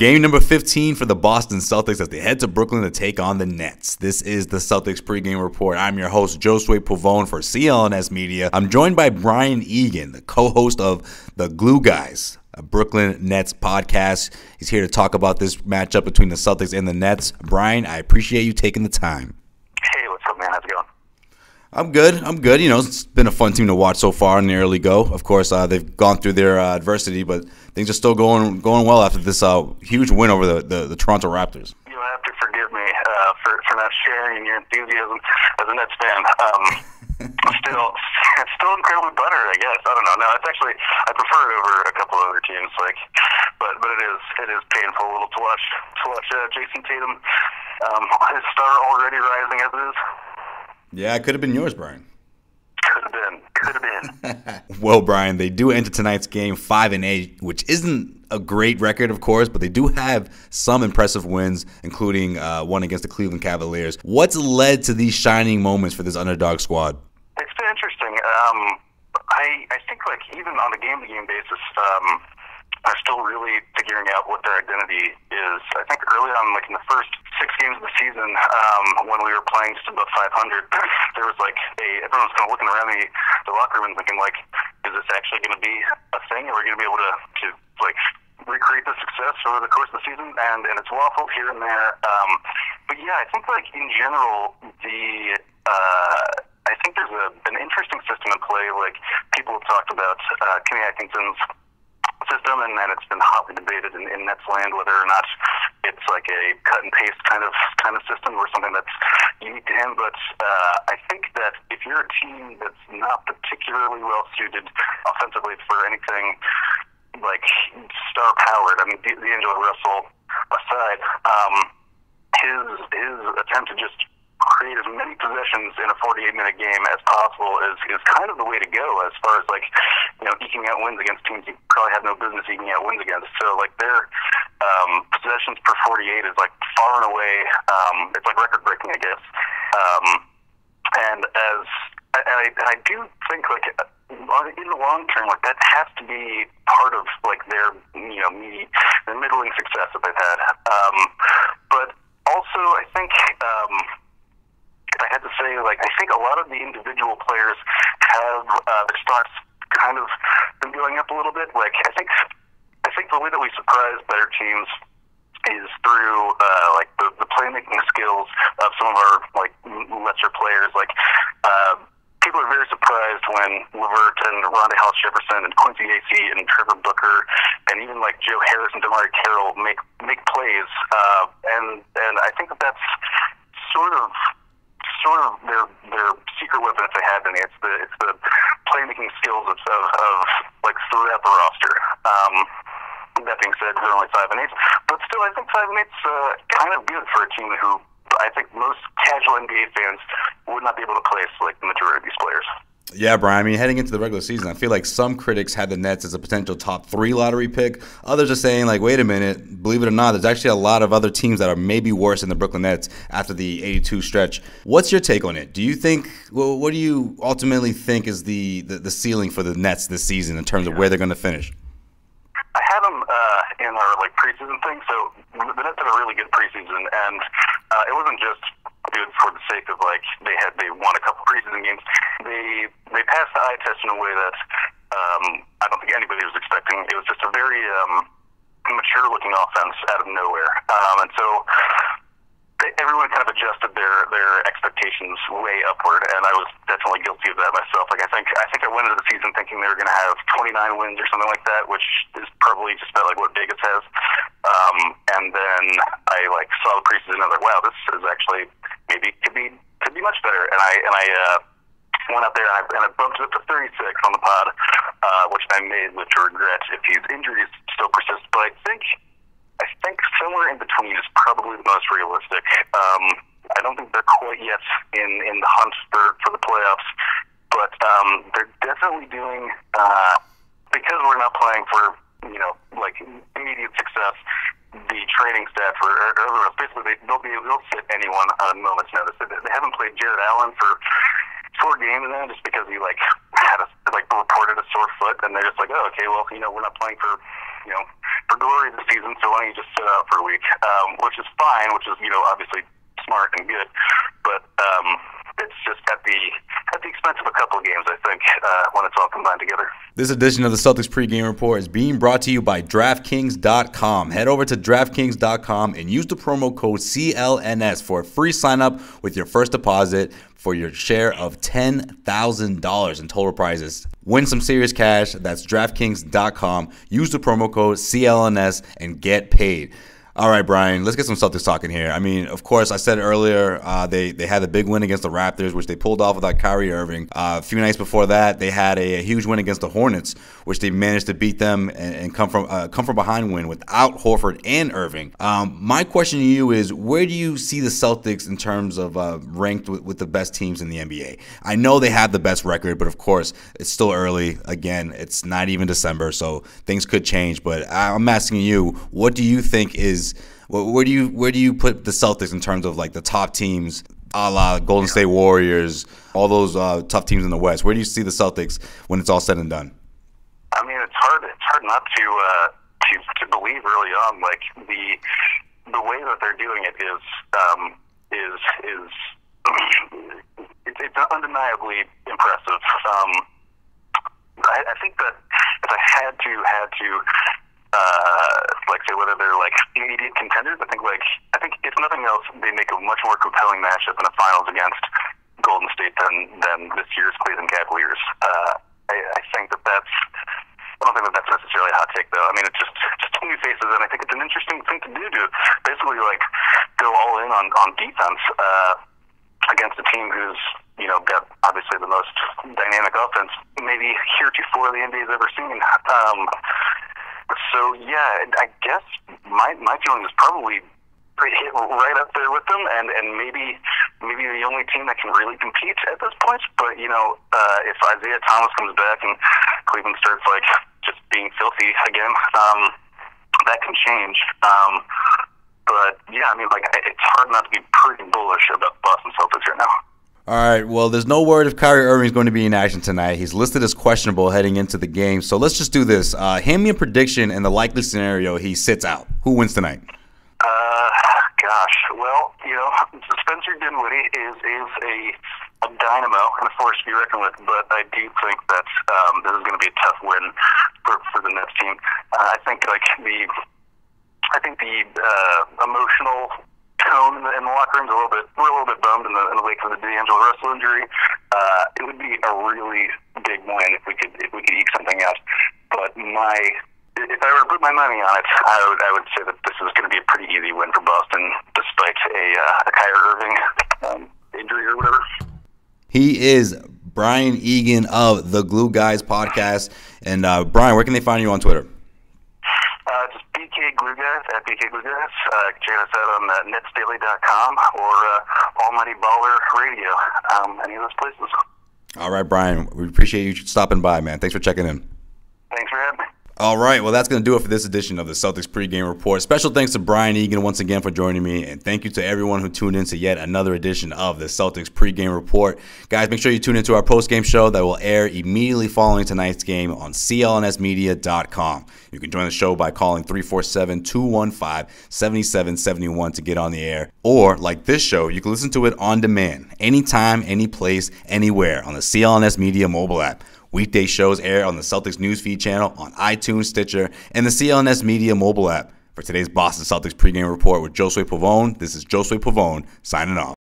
Game number 15 for the Boston Celtics as they head to Brooklyn to take on the Nets. This is the Celtics pregame report. I'm your host, Josue Pavone for CLNS Media. I'm joined by Brian Egan, the co-host of the Glue Guys, a Brooklyn Nets podcast. He's here to talk about this matchup between the Celtics and the Nets. Brian, I appreciate you taking the time. Hey, what's up, man? How's it going? I'm good. You know, it's been a fun team to watch so far in the early go. Of course, they've gone through their adversity, but things are still going well after this huge win over the Toronto Raptors. You'll have to forgive me for not sharing your enthusiasm as a Nets fan. Still incredibly buttered, I guess. I don't know. No, it's actually, I prefer it over a couple of other teams. But it is painful a little to watch Jason Tatum, his star already rising as it is. Yeah, it could have been yours, Brian. Could have been. Well, Brian, they do enter tonight's game 5-8, which isn't a great record, of course, but they do have some impressive wins, including one against the Cleveland Cavaliers. What's led to these shining moments for this underdog squad? It's been interesting. I think, even on a game-to-game basis, are still really figuring out what their identity is. I think early on, in the first 6 games of the season, when we were playing just above 500, there was everyone was kind of looking around the locker room and thinking, is this actually going to be a thing? Are we going to be able to recreate the success over the course of the season? And it's waffled here and there. But yeah, I think in general, I think there's an interesting system in play. People have talked about Kenny Atkinson's system, and it's been hotly debated in Nets land whether or not it's a cut and paste kind of system or something that's unique to him. But I think that if you're a team that's not particularly well suited offensively for anything star powered, I mean, D'Angelo Russell aside, his attempt to just create as many possessions in a 48-minute game as possible is kind of the way to go as far as eking out wins against teams you probably have no business eking out wins against. So their possessions per 48 is far and away it's record breaking, I guess. And I do think in the long term that has to be part of their the middling success that they've had. But also I think if I had to say, I think a lot of the individual players have their stocks kind of been going up a little bit. I think the way that we surprise better teams is through the playmaking skills of some of our lesser players. People are very surprised when LeVert and Rondae Hollis-Jefferson and Quincy Acey and Trevor Booker and even Joe Harris and DeMar Carroll make plays. And I think that's sort of their secret weapon if they have any. It's the playmaking skills of throughout the roster. That being said, they're only 5-8, but still, I think 5-8's kind of good for a team who I think most casual NBA fans would not be able to place the majority of these players. Yeah, Brian, I mean, heading into the regular season, I feel like some critics had the Nets as a potential top 3 lottery pick. Others are saying, wait a minute, believe it or not, there's actually a lot of other teams that are maybe worse than the Brooklyn Nets after the 82 stretch. What's your take on it? Do you think, what do you ultimately think is the ceiling for the Nets this season in terms of where they're going to finish? I had them in our preseason thing, so the Nets had a really good preseason, and it wasn't just good for the sake of they won a couple preseason games. They passed the eye test in a way that I don't think anybody was expecting. It was just a very mature looking offense out of nowhere, and so everyone kind of adjusted their expectations way upward, and I was definitely guilty of that myself. I think I went into the season thinking they were going to have 29 wins or something like that, which is probably just about what Vegas has. And then I saw the preseason and I was like, wow, this is actually maybe could be much better. And I went out there and I bumped it up to 36 on the pod, which I may live to regret if his injuries still persist. But I think somewhere in between is probably the most realistic. I don't think they're quite yet in the hunt for the playoffs, but they're definitely doing because we're not playing for immediate success. The training staff or everyone else, basically they'll sit anyone on a moment's notice. They haven't played Jared Allen for 4 games now just because he had reported a sore foot, and they're just oh, okay, well, we're not playing for for glory this season, so why don't you just sit out for a week? Which is fine, which is, obviously smart and good, but it's just at the expense of a couple of games, I think, when it's all combined together. This edition of the Celtics pregame report is being brought to you by DraftKings.com. Head over to DraftKings.com and use the promo code CLNS for a free sign-up with your first deposit for your share of $10,000 in total prizes. Win some serious cash. That's DraftKings.com. Use the promo code CLNS and get paid. All right, Brian, let's get some Celtics talking here. I mean, of course, I said earlier they had a big win against the Raptors, which they pulled off without Kyrie Irving. A few nights before that, they had a huge win against the Hornets, which they managed to beat them and come from behind win without Horford and Irving. My question to you is, where do you see the Celtics in terms of ranked with the best teams in the NBA? I know they have the best record, but of course, it's still early. Again, it's not even December, so things could change. But I'm asking you, what do you think is where do you put the Celtics in terms of like the top teams, a la Golden State Warriors, all those tough teams in the West? Where do you see the Celtics when it's all said and done? I mean, it's hard not to believe early on. Like the way that they're doing it is it's undeniably impressive. I think that if I had to say whether they're like immediate contenders, I think if nothing else, they make a much more compelling matchup in the finals against Golden State than this year's Cleveland Cavaliers. I think that's. I don't think that's necessarily a hot take, though. I mean, it's just new faces, and I think it's an interesting thing to do to basically like go all in on defense against a team who's got obviously the most dynamic offense maybe heretofore the NBA's ever seen. So yeah, I guess my feeling is probably hit right up there with them, and maybe the only team that can really compete at this point. But if Isaiah Thomas comes back and Cleveland starts like just being filthy again, that can change. But yeah, I mean, like it's hard not to be pretty bullish about Boston Celtics right now. All right, well, there's no word if Kyrie Irving is going to be in action tonight. He's listed as questionable heading into the game. So let's just do this. Hand me a prediction in the likely scenario he sits out. Who wins tonight? Gosh. Well, Spencer Dinwiddie is a dynamo and a force to be reckoned with, but I do think that this is going to be a tough win for the Nets team. I think the emotional tone in the locker room's we're a little bit bummed in the wake of the D'Angelo Russell injury. It would be a really big win if we could eke something out. But if I were to put my money on it, I would say that this is going to be a pretty easy win for Boston, despite a Kyrie Irving injury or whatever. He is Brian Egan of the Glue Guys podcast. And Brian, where can they find you on Twitter? Just BK Glue Guys at BK Glue Guys. Check us out on netsdaily.com or Almighty Baller Radio. Any of those places. All right, Brian. We appreciate you stopping by, man. Thanks for checking in. Thanks for having me. All right, well, that's going to do it for this edition of the Celtics pregame report. Special thanks to Brian Egan once again for joining me, and thank you to everyone who tuned in to yet another edition of the Celtics pregame report. Guys, make sure you tune into our postgame show that will air immediately following tonight's game on clnsmedia.com. You can join the show by calling 347-215-7771 to get on the air, or like this show, you can listen to it on demand, anytime, any place, anywhere on the CLNS Media mobile app. Weekday shows air on the Celtics Newsfeed channel, on iTunes, Stitcher, and the CLNS Media mobile app. For today's Boston Celtics pregame report with Josue Pavone, this is Josue Pavone signing off.